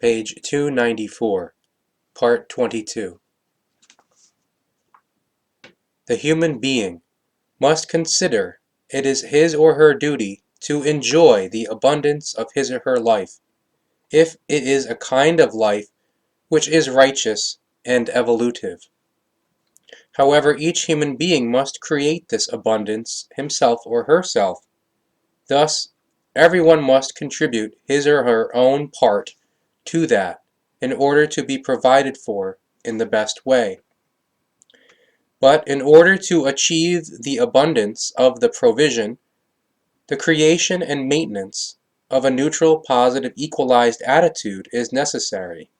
page 294, part 22. The human being must consider it is his or her duty to enjoy the abundance of his or her life, if it is a kind of life which is righteous and evolutive. However, each human being must create this abundance himself or herself. Thus, everyone must contribute his or her own part to that in order to be provided for in the best way. But in order to achieve the abundance of the provision, the creation and maintenance of a neutral, positive, equalized attitude is necessary.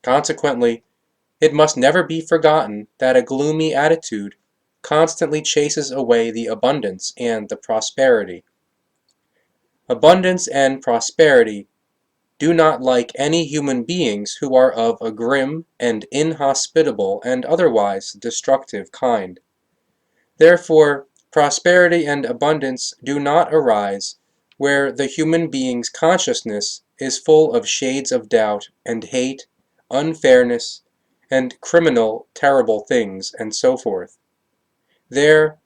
Consequently, it must never be forgotten that a gloomy attitude constantly chases away the abundance and the prosperity. Abundance and prosperity do not like any human beings who are of a grim and inhospitable and otherwise destructive kind. Therefore, prosperity and abundance do not arise where the human being's consciousness is full of shades of doubt and hate, unfairness, and criminal terrible things, and so forth. There,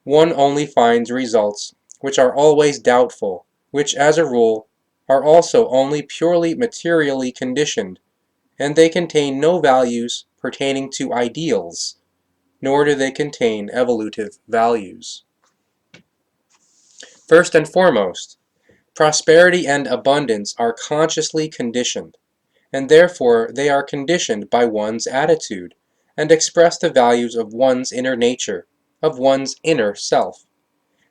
one only finds results which are always doubtful, which, as a rule, are also only purely materially conditioned, and they contain no values pertaining to ideals, nor do they contain evolutive values. First and foremost, prosperity and abundance are consciously conditioned, and therefore they are conditioned by one's attitude, and express the values of one's inner nature, of one's inner self.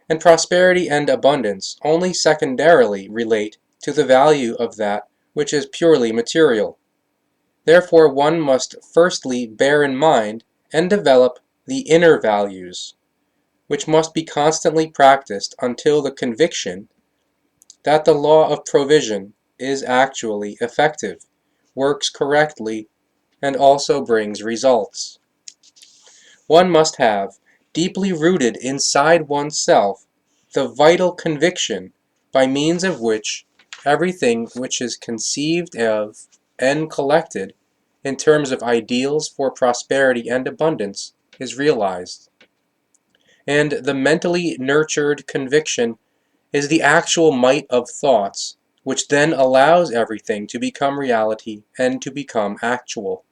And prosperity and abundance only secondarily relate to the value of that which is purely material. Therefore one must firstly bear in mind and develop the inner values, which must be constantly practiced until the conviction that the law of provision is actually effective, works correctly, and also brings results. One must have, deeply rooted inside oneself, the vital conviction by means of which everything which is conceived of and collected in terms of ideals for prosperity and abundance is realized. And the mentally nurtured conviction is the actual might of thoughts, which then allows everything to become reality and to become actual.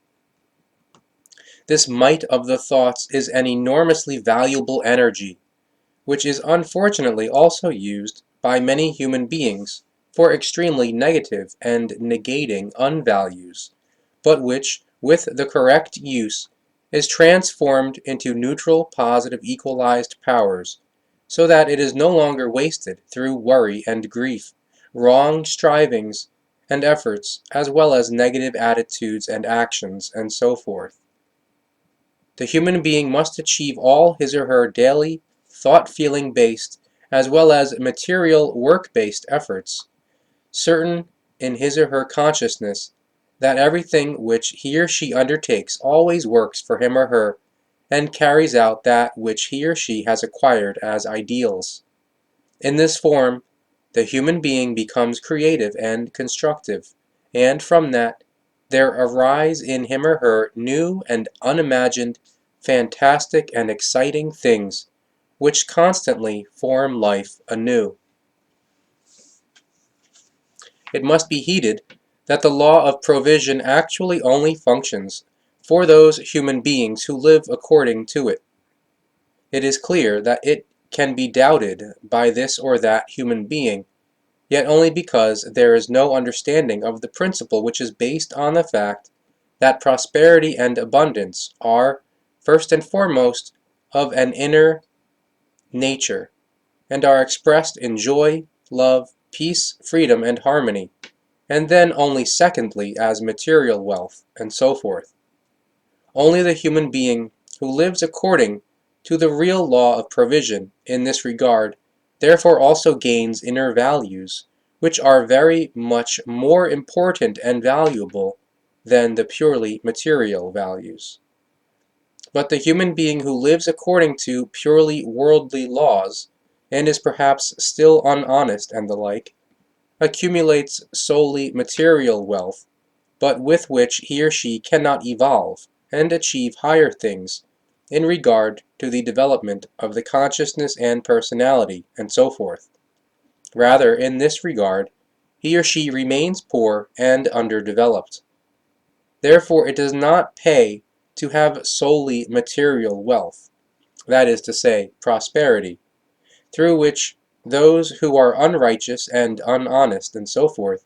This might of the thoughts is an enormously valuable energy, which is unfortunately also used by many human beings for extremely negative and negating unvalues, but which, with the correct use, is transformed into neutral, positive, equalized powers, so that it is no longer wasted through worry and grief, wrong strivings and efforts, as well as negative attitudes and actions, and so forth. The human being must achieve all his or her daily, thought-feeling-based, as well as material work-based efforts, certain in his or her consciousness that everything which he or she undertakes always works for him or her, and carries out that which he or she has acquired as ideals. In this form, the human being becomes creative and constructive, and from that, there arise in him or her new and unimagined, fantastic and exciting things, which constantly form life anew. It must be heeded that the law of provision actually only functions for those human beings who live according to it. It is clear that it can be doubted by this or that human being, yet only because there is no understanding of the principle which is based on the fact that prosperity and abundance are, first and foremost, of an inner nature, and are expressed in joy, love, peace, freedom, and harmony, and then only secondly as material wealth, and so forth. Only the human being who lives according to the real law of provision in this regard therefore also gains inner values, which are very much more important and valuable than the purely material values. But the human being who lives according to purely worldly laws, and is perhaps still unhonest and the like, accumulates solely material wealth, but with which he or she cannot evolve and achieve higher things in regard to the development of the consciousness and personality, and so forth. Rather, in this regard, he or she remains poor and underdeveloped. Therefore, it does not pay to have solely material wealth, that is to say, prosperity, through which those who are unrighteous and unhonest and so forth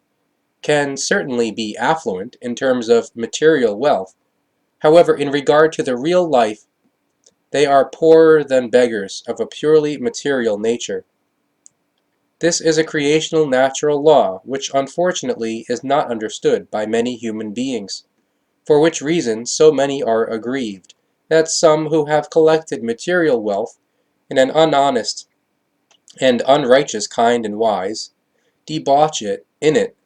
can certainly be affluent in terms of material wealth. However, in regard to the real life, they are poorer than beggars of a purely material nature. This is a creational natural law which unfortunately is not understood by many human beings, for which reason so many are aggrieved that some who have collected material wealth in an unhonest and unrighteous kind and wise debauch it in it,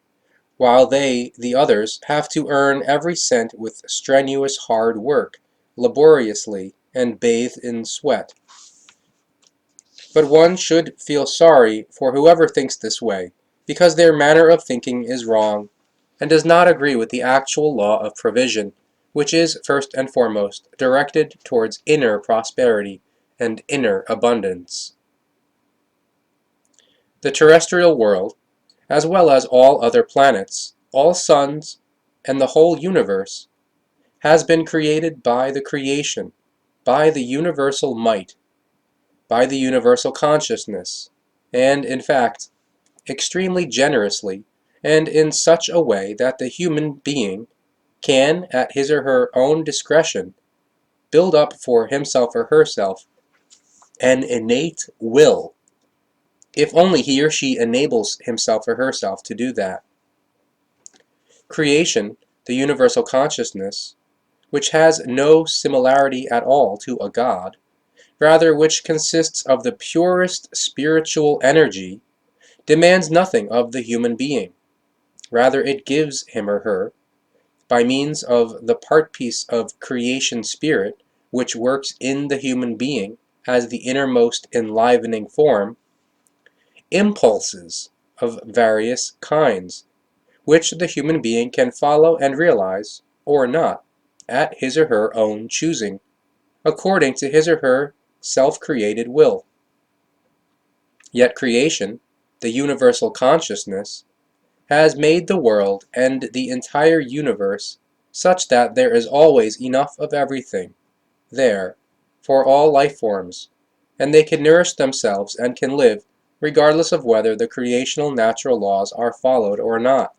while they, the others, have to earn every cent with strenuous hard work, laboriously, and bathed in sweat. But one should feel sorry for whoever thinks this way, because their manner of thinking is wrong, and does not agree with the actual law of provision, which is, first and foremost, directed towards inner prosperity and inner abundance. The terrestrial world, as well as all other planets, all suns, and the whole universe, has been created by the creation, by the universal might, by the universal consciousness, and, in fact, extremely generously, and in such a way that the human being can, at his or her own discretion, build up for himself or herself an innate will, if only he or she enables himself or herself to do that. Creation, the universal consciousness, which has no similarity at all to a god, rather which consists of the purest spiritual energy, demands nothing of the human being. Rather it gives him or her, by means of the part piece of creation spirit which works in the human being as the innermost enlivening form, impulses of various kinds, which the human being can follow and realize, or not, at his or her own choosing, according to his or her self-created will. Yet creation, the universal consciousness, has made the world and the entire universe such that there is always enough of everything there for all life forms, and they can nourish themselves and can live regardless of whether the creational natural laws are followed or not.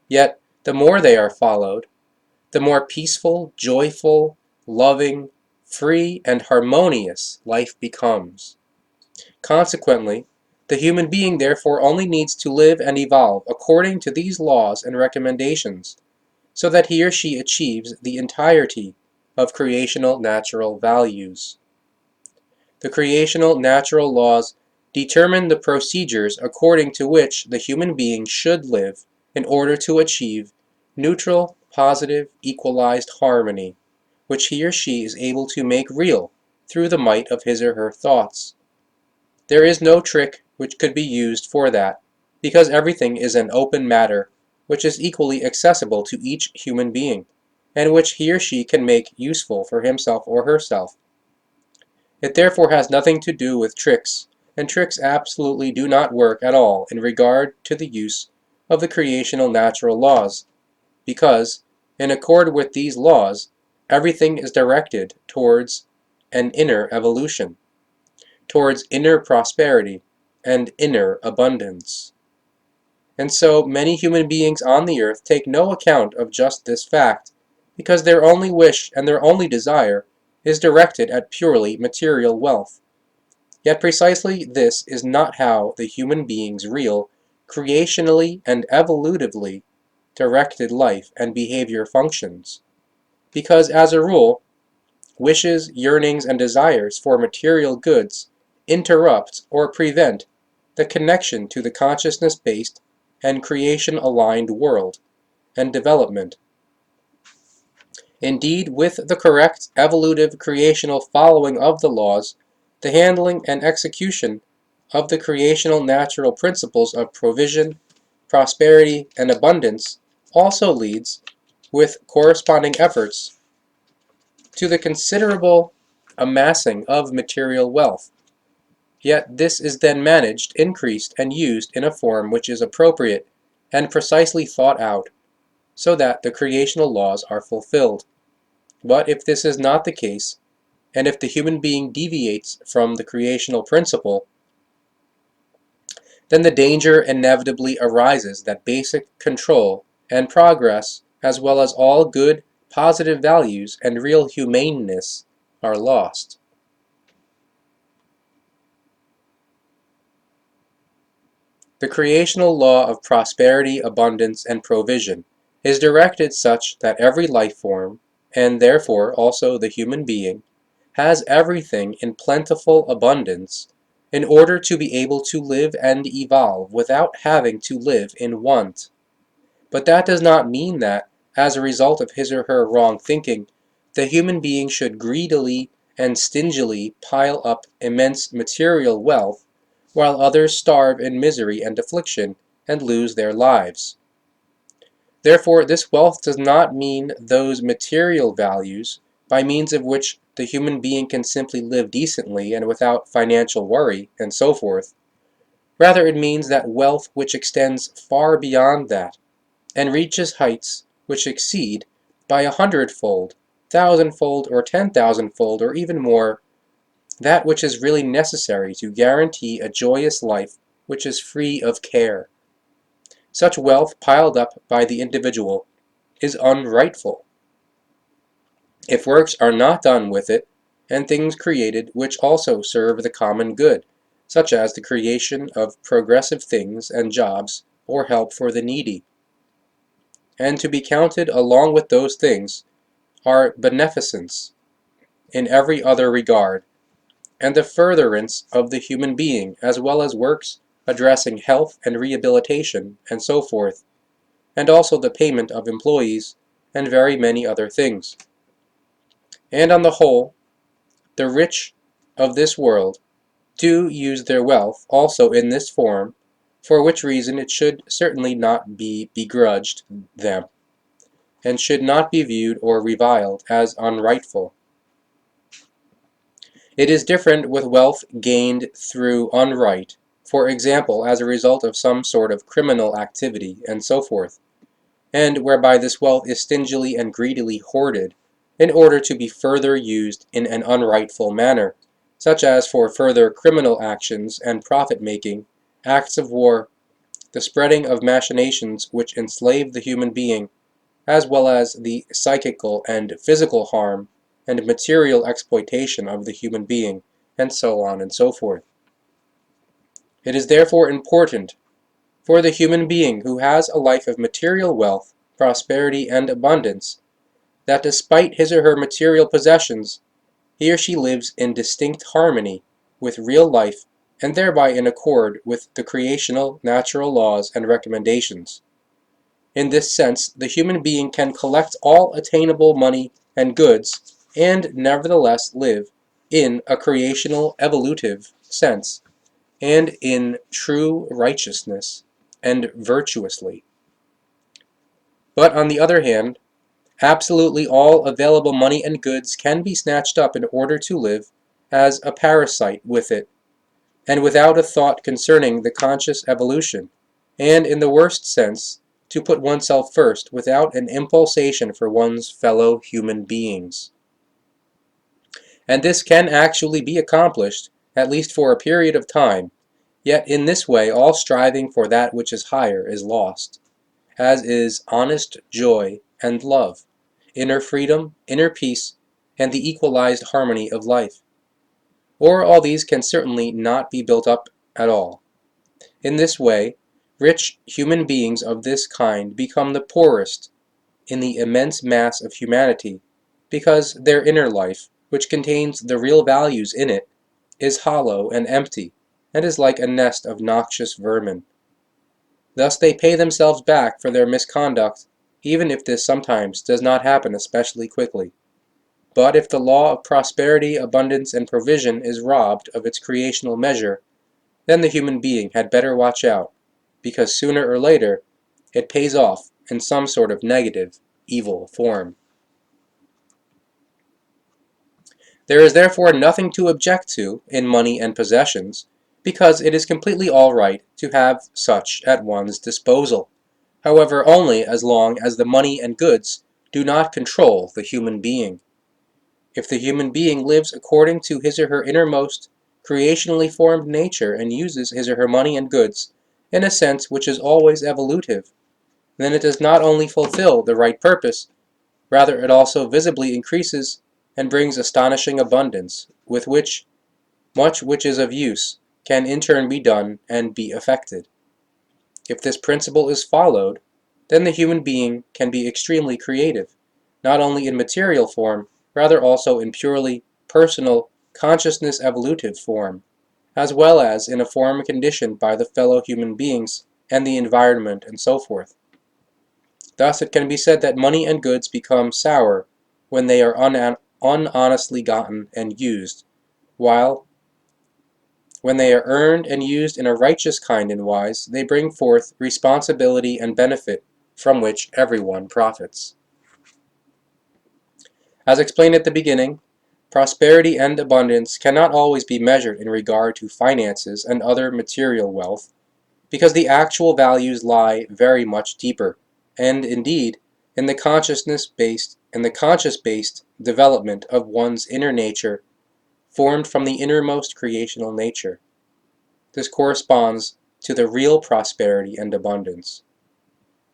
Yet, the more they are followed, the more peaceful, joyful, loving, free, and harmonious life becomes. Consequently, the human being therefore only needs to live and evolve according to these laws and recommendations, so that he or she achieves the entirety of creational natural values. The creational natural laws determine the procedures according to which the human being should live in order to achieve neutral, positive, equalized harmony, which he or she is able to make real through the might of his or her thoughts. There is no trick which could be used for that, because everything is an open matter which is equally accessible to each human being, and which he or she can make useful for himself or herself. It therefore has nothing to do with tricks, and tricks absolutely do not work at all in regard to the use of the creational natural laws, because, in accord with these laws, everything is directed towards an inner evolution, towards inner prosperity and inner abundance. And so many human beings on the earth take no account of just this fact, because their only wish and their only desire is directed at purely material wealth. Yet precisely this is not how the human being's real, creationally and evolutively directed life and behavior functions. Because, as a rule, wishes, yearnings, and desires for material goods interrupt or prevent the connection to the consciousness-based and creation-aligned world and development. Indeed, with the correct evolutive creational following of the laws, the handling and execution of the creational natural principles of provision, prosperity, and abundance also leads, with corresponding efforts, to the considerable amassing of material wealth. Yet this is then managed, increased, and used in a form which is appropriate and precisely thought out, so that the creational laws are fulfilled. But if this is not the case, and if the human being deviates from the creational principle, then the danger inevitably arises that basic control and progress, as well as all good, positive values and real humaneness, are lost. The creational law of prosperity, abundance, and provision is directed such that every life form, and therefore also the human being, has everything in plentiful abundance in order to be able to live and evolve without having to live in want. But that does not mean that, as a result of his or her wrong thinking, the human being should greedily and stingily pile up immense material wealth, while others starve in misery and affliction and lose their lives. Therefore, this wealth does not mean those material values by means of which the human being can simply live decently and without financial worry, and so forth. Rather, it means that wealth which extends far beyond that, and reaches heights which exceed by 100-fold, 1,000-fold, or 10,000-fold, or even more, that which is really necessary to guarantee a joyous life which is free of care. Such wealth piled up by the individual is unrightful. If works are not done with it, and things created which also serve the common good, such as the creation of progressive things and jobs or help for the needy, and to be counted along with those things are beneficence in every other regard, and the furtherance of the human being, as well as works addressing health and rehabilitation, and so forth, and also the payment of employees, and very many other things. And on the whole, the rich of this world do use their wealth also in this form, for which reason it should certainly not be begrudged them, and should not be viewed or reviled as unrightful. It is different with wealth gained through unright, for example, as a result of some sort of criminal activity, and so forth, and whereby this wealth is stingily and greedily hoarded in order to be further used in an unrightful manner, such as for further criminal actions and profit-making, acts of war, the spreading of machinations which enslave the human being, as well as the psychical and physical harm and material exploitation of the human being, and so on and so forth. It is therefore important for the human being who has a life of material wealth, prosperity, and abundance, that despite his or her material possessions, he or she lives in distinct harmony with real life and thereby in accord with the creational, natural laws and recommendations. In this sense, the human being can collect all attainable money and goods and nevertheless live in a creational, evolutive sense and in true righteousness and virtuously. But on the other hand, absolutely all available money and goods can be snatched up in order to live as a parasite with it, and without a thought concerning the conscious evolution, and in the worst sense, to put oneself first without an impulsation for one's fellow human beings. And this can actually be accomplished, at least for a period of time, yet in this way all striving for that which is higher is lost, as is honest joy and love, inner freedom, inner peace, and the equalized harmony of life. Or all these can certainly not be built up at all. In this way, rich human beings of this kind become the poorest in the immense mass of humanity, because their inner life, which contains the real values in it, is hollow and empty, and is like a nest of noxious vermin. Thus they pay themselves back for their misconduct, even if this sometimes does not happen especially quickly. But if the law of prosperity, abundance, and provision is robbed of its creational measure, then the human being had better watch out, because sooner or later it pays off in some sort of negative, evil form. There is therefore nothing to object to in money and possessions, because it is completely all right to have such at one's disposal, however only as long as the money and goods do not control the human being. If the human being lives according to his or her innermost, creationally formed nature and uses his or her money and goods in a sense which is always evolutive, then it does not only fulfill the right purpose, rather it also visibly increases and brings astonishing abundance, with which much which is of use can in turn be done and be effected. If this principle is followed, then the human being can be extremely creative, not only in material form, rather also in purely personal, consciousness evolutive form, as well as in a form conditioned by the fellow human beings and the environment and so forth. Thus it can be said that money and goods become sour when they are unhonestly gotten and used, while when they are earned and used in a righteous kind and wise, they bring forth responsibility and benefit from which everyone profits. As explained at the beginning, prosperity and abundance cannot always be measured in regard to finances and other material wealth, because the actual values lie very much deeper, and indeed, in the conscious-based development of one's inner nature, formed from the innermost creational nature. This corresponds to the real prosperity and abundance,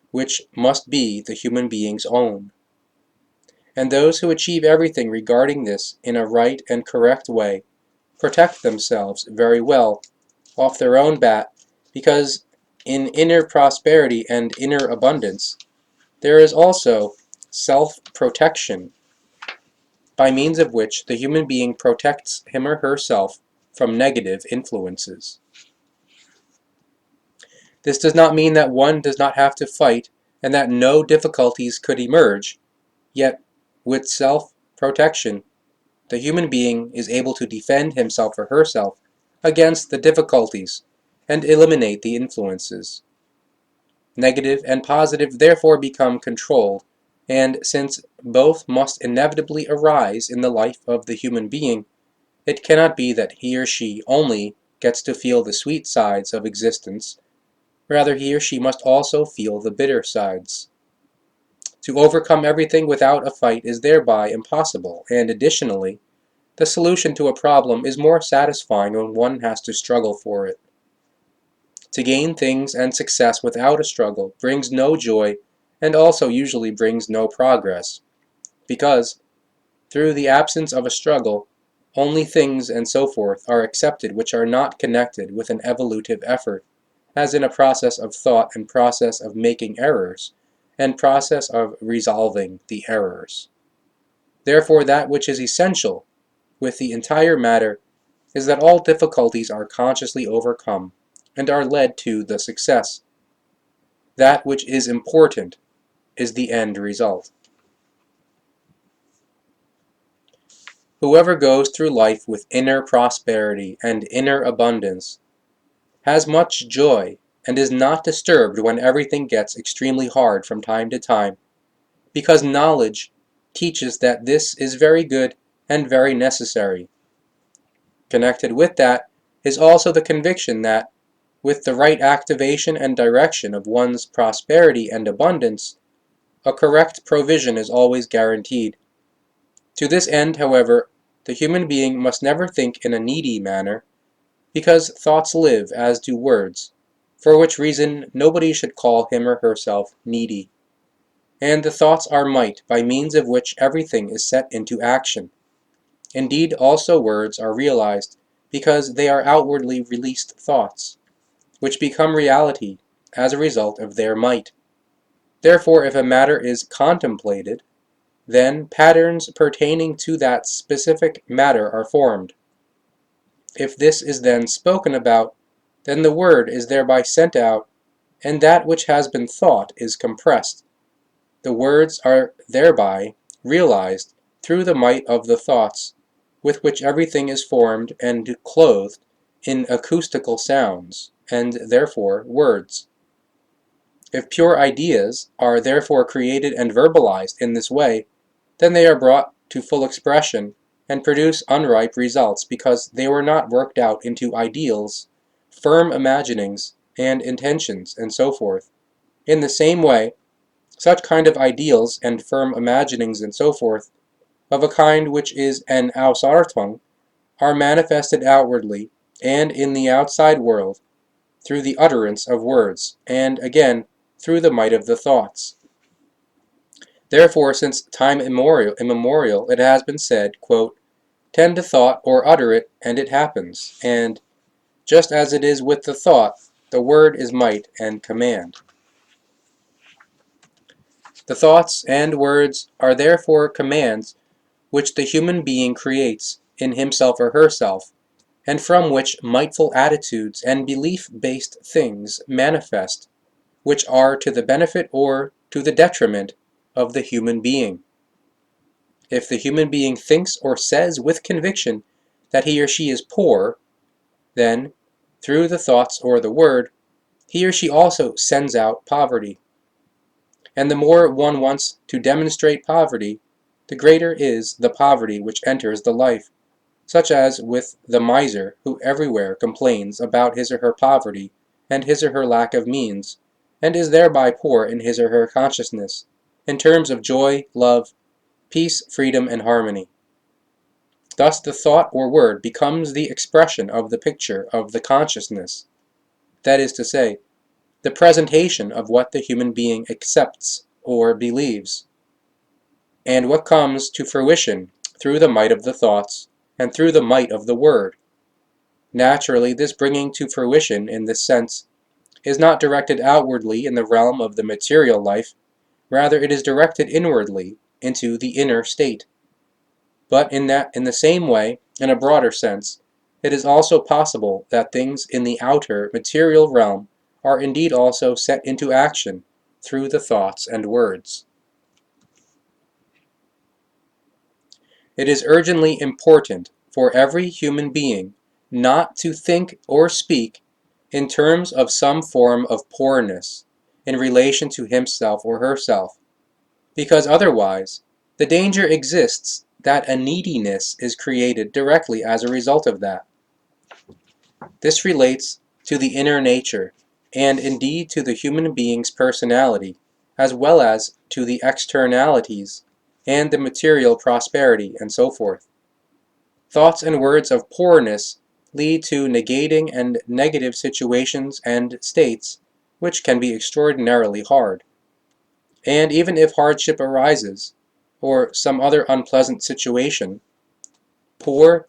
which must be the human being's own. And those who achieve everything regarding this in a right and correct way protect themselves very well off their own bat, because in inner prosperity and inner abundance there is also self-protection, by means of which the human being protects him or herself from negative influences. This does not mean that one does not have to fight and that no difficulties could emerge, yet with self-protection the human being is able to defend himself or herself against the difficulties and eliminate the influences. Negative and positive therefore become controlled, and since both must inevitably arise in the life of the human being, it cannot be that he or she only gets to feel the sweet sides of existence, rather he or she must also feel the bitter sides. To overcome everything without a fight is thereby impossible, and additionally, the solution to a problem is more satisfying when one has to struggle for it. To gain things and success without a struggle brings no joy and also usually brings no progress, because, through the absence of a struggle, only things and so forth are accepted which are not connected with an evolutive effort, as in a process of thought and process of making errors, and process of resolving the errors. Therefore that which is essential with the entire matter is that all difficulties are consciously overcome, and are led to the success. That which is important is the end result. Whoever goes through life with inner prosperity and inner abundance has much joy and is not disturbed when everything gets extremely hard from time to time, because knowledge teaches that this is very good and very necessary. Connected with that is also the conviction that, with the right activation and direction of one's prosperity and abundance, a correct provision is always guaranteed. To this end, however, the human being must never think in a needy manner, because thoughts live as do words, for which reason nobody should call him or herself needy. And the thoughts are might, by means of which everything is set into action. Indeed, also words are realized, because they are outwardly released thoughts, which become reality as a result of their might. Therefore, if a matter is contemplated, then patterns pertaining to that specific matter are formed. If this is then spoken about, then the word is thereby sent out, and that which has been thought is compressed. The words are thereby realized through the might of the thoughts, with which everything is formed and clothed in acoustical sounds, and therefore words. If pure ideas are therefore created and verbalized in this way, then they are brought to full expression and produce unripe results because they were not worked out into ideals, firm imaginings, and intentions, and so forth. In the same way, such kind of ideals and firm imaginings and so forth, of a kind which is an Ausartung, are manifested outwardly and in the outside world through the utterance of words, and again through the might of the thoughts. Therefore, since time immemorial, it has been said, quote, "Tend to thought or utter it, and it happens," and just as it is with the thought, the word is might and command. The thoughts and words are therefore commands which the human being creates in himself or herself, and from which mightful attitudes and belief-based things manifest, which are to the benefit or to the detriment of the human being. If the human being thinks or says with conviction that he or she is poor, then, through the thoughts or the word, he or she also sends out poverty. And the more one wants to demonstrate poverty, the greater is the poverty which enters the life, such as with the miser who everywhere complains about his or her poverty and his or her lack of means, and is thereby poor in his or her consciousness, in terms of joy, love, peace, freedom, and harmony. Thus the thought or word becomes the expression of the picture of the consciousness, that is to say, the presentation of what the human being accepts or believes, and what comes to fruition through the might of the thoughts and through the might of the word. Naturally, this bringing to fruition in this sense is not directed outwardly in the realm of the material life, rather it is directed inwardly into the inner state. But in the same way, in a broader sense, it is also possible that things in the outer material realm are indeed also set into action through the thoughts and words. It is urgently important for every human being not to think or speak in terms of some form of poorness in relation to himself or herself, because otherwise the danger exists that a neediness is created directly as a result of that. This relates to the inner nature, and indeed to the human being's personality, as well as to the externalities and the material prosperity and so forth. Thoughts and words of poorness lead to negating and negative situations and states, which can be extraordinarily hard. And even if hardship arises, or some other unpleasant situation, poor,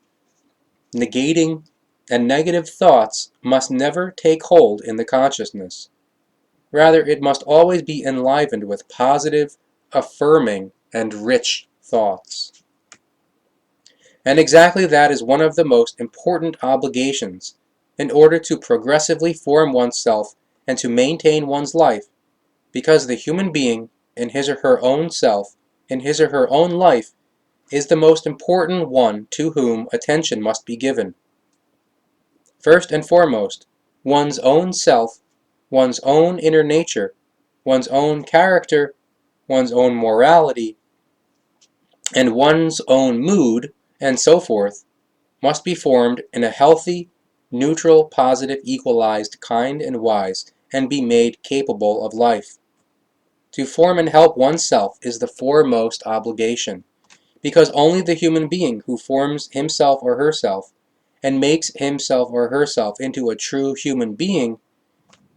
negating, and negative thoughts must never take hold in the consciousness. Rather, it must always be enlivened with positive, affirming, and rich thoughts. And exactly that is one of the most important obligations in order to progressively form oneself and to maintain one's life, because the human being, in his or her own self, in his or her own life, is the most important one to whom attention must be given. First and foremost, one's own self, one's own inner nature, one's own character, one's own morality, and one's own mood, and so forth, must be formed in a healthy, neutral, positive, equalized, kind, and wise, and be made capable of life. To form and help oneself is the foremost obligation, because only the human being who forms himself or herself and makes himself or herself into a true human being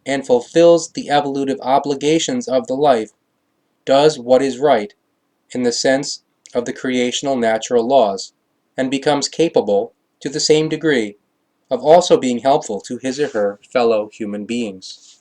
and fulfills the evolutive obligations of the life does what is right in the sense of the creational natural laws, and becomes capable, to the same degree, of also being helpful to his or her fellow human beings.